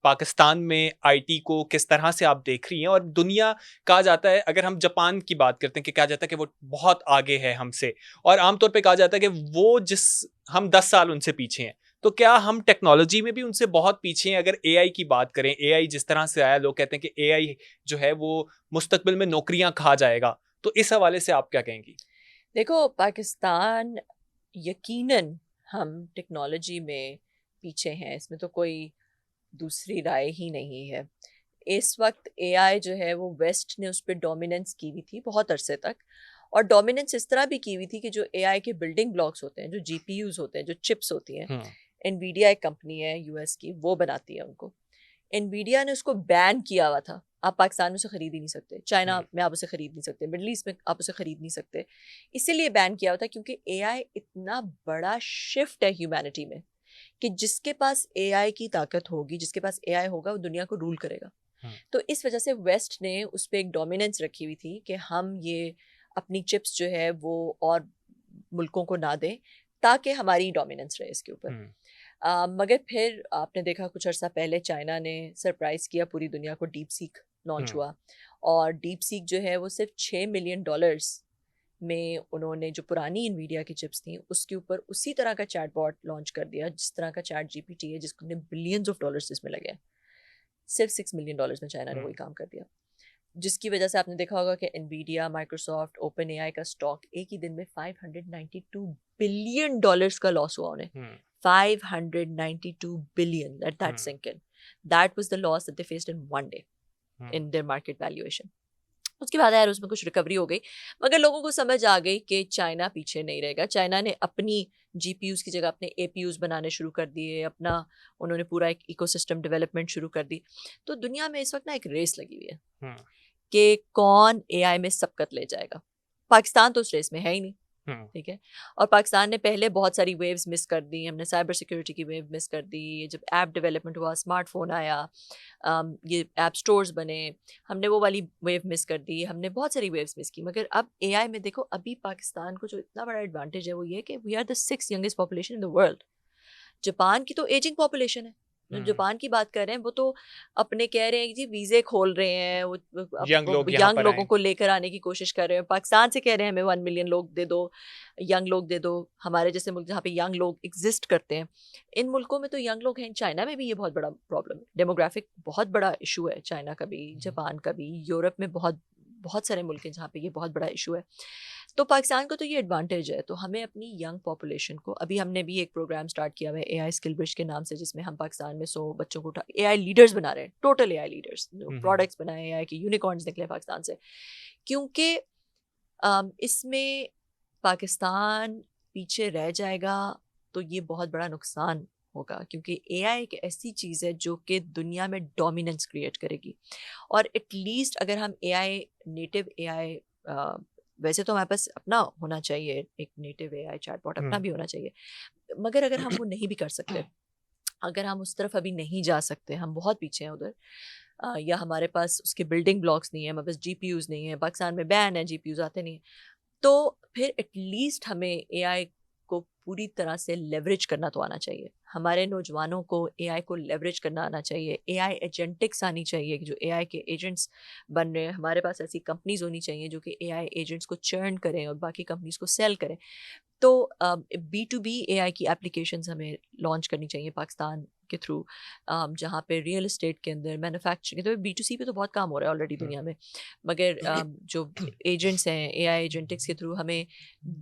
پاکستان میں I T کو کس طرح سے آپ دیکھ رہی ہیں, اور دنیا کہا جاتا ہے, اگر ہم جاپان کی بات کرتے ہیں کہ کہا جاتا ہے کہ وہ بہت آگے ہے ہم سے, اور عام طور پہ کہا جاتا ہے کہ وہ ہم 10 سال ان سے پیچھے ہیں, تو کیا ہم ٹیکنالوجی میں بھی ان سے بہت پیچھے ہیں؟ اگر اے آئی کی بات کریں, اے آئی جس طرح سے آیا, لوگ کہتے ہیں کہ اے آئی جو ہے وہ مستقبل میں نوکریاں کھا جائے گا, تو اس حوالے سے آپ کیا کہیں گی؟ دیکھو پاکستان یقیناً ہم ٹیکنالوجی میں پیچھے ہیں, اس میں تو کوئی دوسری رائے ہی نہیں ہے. اس وقت اے آئی جو ہے وہ ویسٹ نے اس پہ ڈومیننس کی ہوئی تھی بہت عرصے تک, اور ڈومیننس اس طرح بھی کی ہوئی تھی کہ جو اے آئی کے بلڈنگ بلاکس ہوتے ہیں, جو جی پی یوز ہوتے ہیں, جو چپس ہوتی ہیں, انویڈیا ایک کمپنی ہے یو ایس کی, وہ بناتی ہے ان کو. انویڈیا نے اس کو بین کیا ہوا تھا, آپ پاکستان میں اسے خرید ہی نہیں سکتے, چائنا میں آپ اسے خرید نہیں سکتے, مڈل ایسٹ میں آپ اسے خرید نہیں سکتے. اسی لیے بین کیا ہوا تھا کیونکہ اے آئی اتنا بڑا شفٹ ہے ہیومینٹی میں کہ جس کے پاس اے آئی کی طاقت ہوگی, جس کے پاس اے آئی ہوگا, وہ دنیا کو رول کرے گا. تو اس وجہ سے ویسٹ نے اس پہ ایک ڈومیننس رکھی ہوئی تھی کہ ہم یہ اپنی چپس جو ہے وہ اور ملکوں کو نہ دیں تاکہ ہماری ڈومیننس رہے اس کے اوپر. مگر پھر آپ نے دیکھا کچھ عرصہ پہلے چائنا نے سرپرائز کیا پوری دنیا کو, ڈیپ سیک لانچ ہوا, اور ڈیپ سیک جو ہے وہ صرف $6 ملین میں انہوں نے جو پرانی انویڈیا کی چپس تھیں اس کے اوپر اسی طرح کا چیٹ باٹ لانچ کر دیا جس طرح کا چیٹ جی پی ٹی ہے, جس کو بلینز آف ڈالرز اس میں لگے. صرف $6 ملین میں چائنا نے وہی کام کر دیا, جس کی وجہ سے آپ نے دیکھا ہوگا کہ انویڈیا, مائکروسافٹ, اوپن اے آئی کا اسٹاک ایک ہی دن میں $592 بلین کا لاس ہوا انہیں. $592 billion, let that sink in. That was the loss that they faced in one day in their market valuation. اس کے بعد یار اس میں کچھ ریکوری ہو گئی, مگر لوگوں کو سمجھ آ گئی کہ چائنا پیچھے نہیں رہے گا. چائنا نے اپنی جی پی یوز کی جگہ اپنے اے پی یوز بنانے شروع کر دیے, اپنا انہوں نے پورا ایک ایکو سسٹم ڈیولپمنٹ شروع کر دی. تو دنیا میں اس وقت نا ایک ریس لگی ہوئی ہے کہ کون اے آئی میں سبقت لے جائے گا. پاکستان تو اس ریس میں ہے ہی نہیں, ٹھیک ہے, اور پاکستان نے پہلے بہت ساری ویوز مس کر دی. ہم نے سائبر سیکیورٹی کی ویو مس کر دی, جب ایپ ڈیولپمنٹ ہوا, اسمارٹ فون آیا, یہ ایپ اسٹورز بنے, ہم نے وہ والی ویو مس کر دی. ہم نے بہت ساری ویوز مس کی. مگر اب اے آئی میں دیکھو, ابھی پاکستان کو جو اتنا بڑا ایڈوانٹیج ہے وہ یہ کہ we are the 6th youngest population in the world. Japan کی تو ایجنگ پاپولیشن ہے. جاپان کی بات کر رہے ہیں, وہ تو اپنے کہہ رہے ہیں جی ویزے کھول رہے ہیں, وہ ینگ لوگوں کو لے کر آنے کی کوشش کر رہے ہیں. پاکستان سے کہہ رہے ہیں ہمیں 1 ملین لوگ دے دو, ینگ لوگ دے دو. ہمارے جیسے ملک جہاں پہ ینگ لوگ ایگزسٹ کرتے ہیں, ان ملکوں میں تو ینگ لوگ ہیں. چائنا میں بھی یہ بہت بڑا پرابلم ہے, ڈیموگرافک بہت بڑا ایشو ہے چائنا کا بھی, جاپان کا بھی, یورپ میں بہت سارے ملک ہیں جہاں پہ یہ بہت بڑا ایشو ہے. تو پاکستان کو تو یہ ایڈوانٹیج ہے. تو ہمیں اپنی ینگ پاپولیشن کو, ابھی ہم نے بھی ایک پروگرام اسٹارٹ کیا ہوا ہے اے آئی اسکل برج کے نام سے, جس میں ہم پاکستان میں 100 بچوں کو اے آئی لیڈرز بنا رہے ہیں, ٹوٹل اے آئی لیڈرز, پروڈکٹس بنائے اے آئی کے, یونیکارنز نکلے پاکستان سے. کیونکہ اس میں پاکستان پیچھے رہ جائے گا تو یہ بہت بڑا نقصان ہوگا, کیونکہ اے آئی ایک ایسی چیز ہے جو کہ دنیا میں ڈومیننس کریٹ کرے گی. اور ایٹ لیسٹ اگر ہم اے آئی نیٹو اے آئی, ویسے تو ہمارے پاس اپنا ہونا چاہیے ایک نیٹو اے آئی چیٹ باٹ, اپنا بھی ہونا چاہیے, مگر اگر ہم وہ نہیں بھی کر سکتے, اگر ہم اس طرف ابھی نہیں جا سکتے, ہم بہت پیچھے ہیں ادھر, یا ہمارے پاس اس کے بلڈنگ بلاکس نہیں ہیں, ہمارے پاس جی پی یوز نہیں ہیں, پاکستان میں بین ہے, جی پی یوز آتے نہیں ہیں, تو پھر ایٹ لیسٹ ہمیں اے آئی کو پوری طرح سے لیوریج کرنا تو آنا چاہیے. ہمارے نوجوانوں کو اے آئی کو لیوریج کرنا آنا چاہیے. اے آئی ایجنٹکس آنی چاہیے, جو اے آئی کے ایجنٹس بن رہے ہیں. ہمارے پاس ایسی کمپنیز ہونی چاہیے جو کہ اے آئی ایجنٹس کو چرن کریں اور باقی کمپنیز کو سیل کریں. تو بی ٹو بی اے آئی کی اپلیکیشنز ہمیں لانچ کرنی چاہیے پاکستان کے تھرو, جہاں پہ ریئل اسٹیٹ کے اندر, مینوفیکچرنگ, تو بی ٹو سی پہ تو بہت کام ہو رہا ہے آلریڈی دنیا میں, مگر جو ایجنٹس ہیں اے آئی ایجنٹکس کے تھرو, ہمیں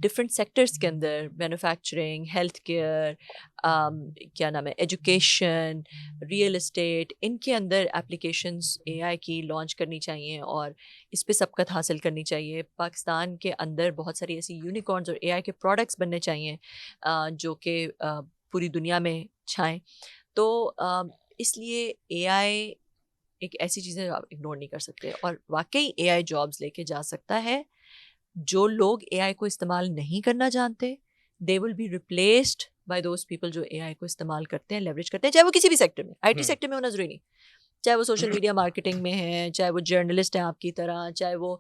ڈفرینٹ سیکٹرس کے اندر, مینوفیکچرنگ, ہیلتھ کیئر, کیا نام ہے, ایجوکیشن, ریئل اسٹیٹ, ان کے اندر اپلیکیشنز اے آئی کی لانچ کرنی چاہیے اور اس پہ سبقت حاصل کرنی چاہیے. پاکستان کے اندر بہت ساری ایسی یونیکارنز اور اے آئی کے پروڈکٹس بننے چاہیے جو کہ پوری دنیا میں چھائیں. تو اس لیے اے آئی ایک ایسی چیز ہے آپ اگنور نہیں کر سکتے, اور واقعی اے آئی جابس لے کے جا سکتا ہے. جو لوگ اے آئی کو استعمال نہیں کرنا جانتے, they will be replaced by those people جو اے آئی کو استعمال کرتے ہیں, لیوریج کرتے ہیں, چاہے وہ کسی بھی سیکٹر میں, آئی ٹی سیکٹر میں ہونا ضروری نہیں, چاہے وہ سوشل میڈیا مارکیٹنگ میں ہے, چاہے وہ جرنلسٹ ہیں آپ کی طرح, چاہے وہ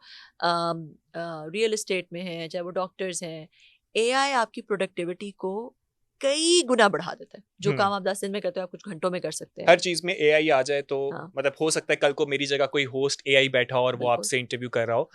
ریئل اسٹیٹ میں ہیں, چاہے وہ ڈاکٹرز ہیں. اے آئی آپ کی پروڈکٹیوٹی کو کئی گنا بڑھا دیتا ہے. جو ہم، کام آپ 10 دن میں کرتے ہو آپ کچھ گھنٹوں میں کر سکتے ہیں. ہر چیز میں اے آئی آ جائے تو ہاں مطلب ہو سکتا ہے کل کو میری جگہ کوئی ہوسٹ اے آئی بیٹھا ہو اور وہ آپ بالکل سے انٹرویو کر رہا ہو.